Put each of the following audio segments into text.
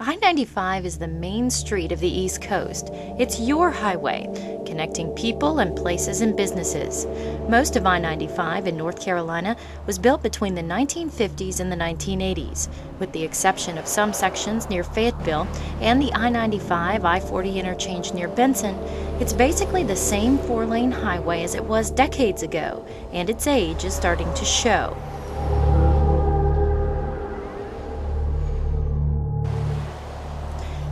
I-95 is the main street of the East Coast. It's your highway, connecting people and places and businesses. Most of I-95 in North Carolina was built between the 1950s and the 1980s, with the exception of some sections near Fayetteville and the I-95 I-40 interchange near Benson. It's basically the same four-lane highway as it was decades ago, and its age is starting to show.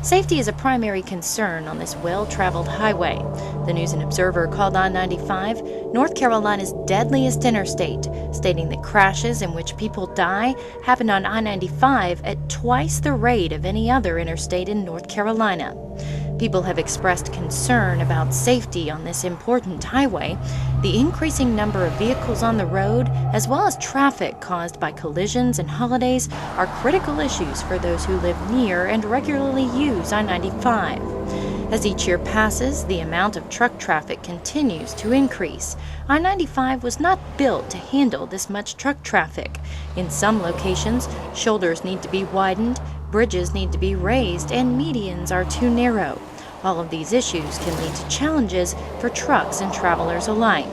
Safety is a primary concern on this well-traveled highway. The News and Observer called I-95 North Carolina's deadliest interstate, stating that crashes in which people die happen on I-95 at twice the rate of any other interstate in North Carolina. People have expressed concern about safety on this important highway. The increasing number of vehicles on the road, as well as traffic caused by collisions and holidays, are critical issues for those who live near and regularly use I-95. As each year passes, the amount of truck traffic continues to increase. I-95 was not built to handle this much truck traffic. In some locations, shoulders need to be widened, bridges need to be raised, and medians are too narrow. All of these issues can lead to challenges for trucks and travelers alike.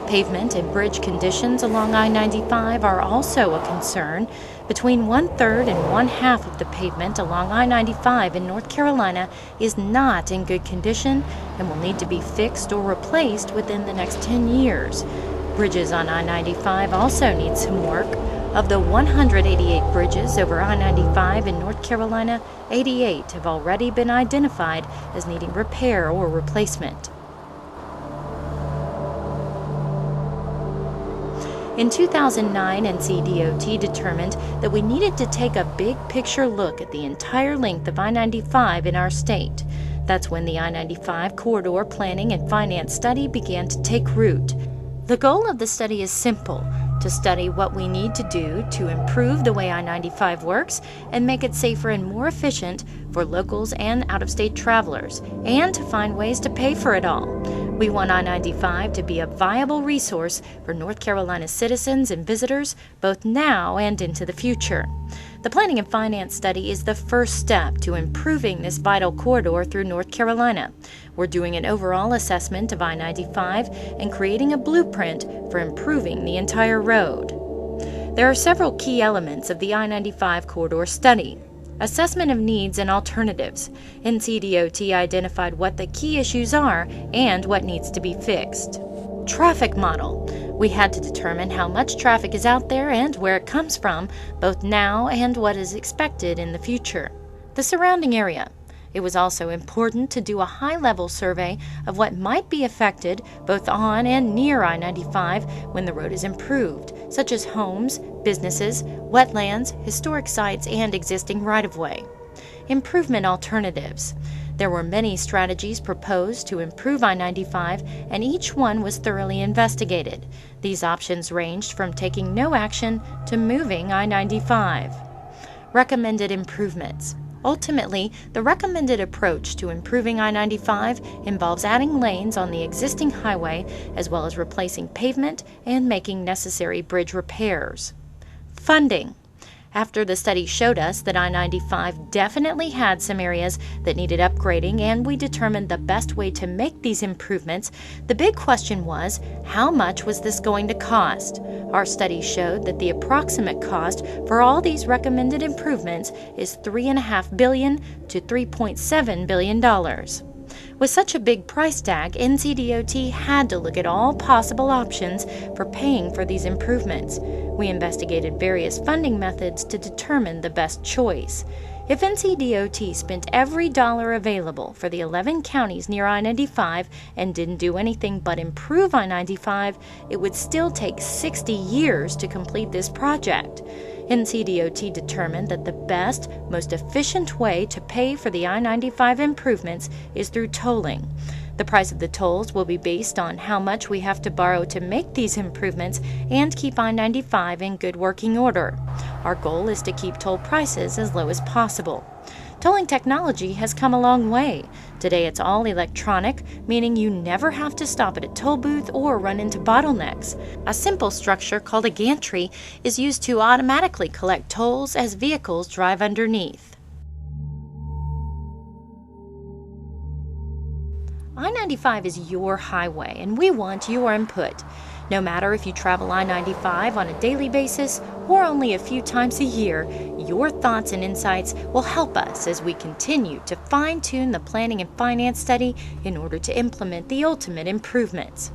Pavement and bridge conditions along I-95 are also a concern. Between 1/3 and 1/2 of the pavement along I-95 in North Carolina is not in good condition and will need to be fixed or replaced within the next 10 years. Bridges on I-95 also need some work. Of the 188 bridges over I-95 in North Carolina, 88 have already been identified as needing repair or replacement. In 2009, NCDOT determined that we needed to take a big picture look at the entire length of I-95 in our state. That's when the I-95 Corridor Planning and Finance Study began to take root. The goal of the study is simple: to study what we need to do to improve the way I-95 works and make it safer and more efficient for locals and out-of-state travelers, and to find ways to pay for it all. We want I-95 to be a viable resource for North Carolina's citizens and visitors, both now and into the future. The Planning and Finance Study is the first step to improving this vital corridor through North Carolina. We're doing an overall assessment of I-95 and creating a blueprint for improving the entire road. There are several key elements of the I-95 corridor study. Assessment of needs and alternatives. NCDOT identified what the key issues are and what needs to be fixed. Traffic model. We had to determine how much traffic is out there and where it comes from, both now and what is expected in the future. The surrounding area. It was also important to do a high-level survey of what might be affected both on and near I-95 when the road is improved, such as homes, businesses, wetlands, historic sites, and existing right-of-way. Improvement alternatives. There were many strategies proposed to improve I-95, and each one was thoroughly investigated. These options ranged from taking no action to moving I-95. Recommended improvements. Ultimately, the recommended approach to improving I-95 involves adding lanes on the existing highway, as well as replacing pavement and making necessary bridge repairs. Funding. After the study showed us that I-95 definitely had some areas that needed upgrading, and we determined the best way to make these improvements, the big question was, how much was this going to cost? Our study showed that the approximate cost for all these recommended improvements is $3.5 billion to $3.7 billion. With such a big price tag, NCDOT had to look at all possible options for paying for these improvements. We investigated various funding methods to determine the best choice. If NCDOT spent every dollar available for the 11 counties near I-95 and didn't do anything but improve I-95, it would still take 60 years to complete this project. NCDOT determined that the best, most efficient way to pay for the I-95 improvements is through tolling. The price of the tolls will be based on how much we have to borrow to make these improvements and keep I-95 in good working order. Our goal is to keep toll prices as low as possible. Tolling technology has come a long way. Today it's all electronic, meaning you never have to stop at a toll booth or run into bottlenecks. A simple structure called a gantry is used to automatically collect tolls as vehicles drive underneath. I-95 is your highway, and we want your input. No matter if you travel I-95 on a daily basis or only a few times a year, your thoughts and insights will help us as we continue to fine-tune the planning and finance study in order to implement the ultimate improvements.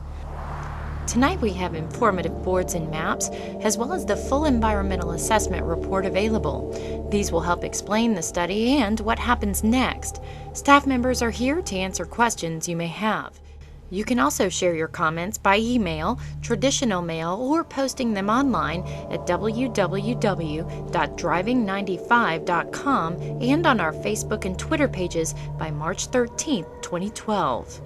Tonight we have informative boards and maps, as well as the full environmental assessment report available. These will help explain the study and what happens next. Staff members are here to answer questions you may have. You can also share your comments by email, traditional mail, or posting them online at www.driving95.com and on our Facebook and Twitter pages by March 13, 2012.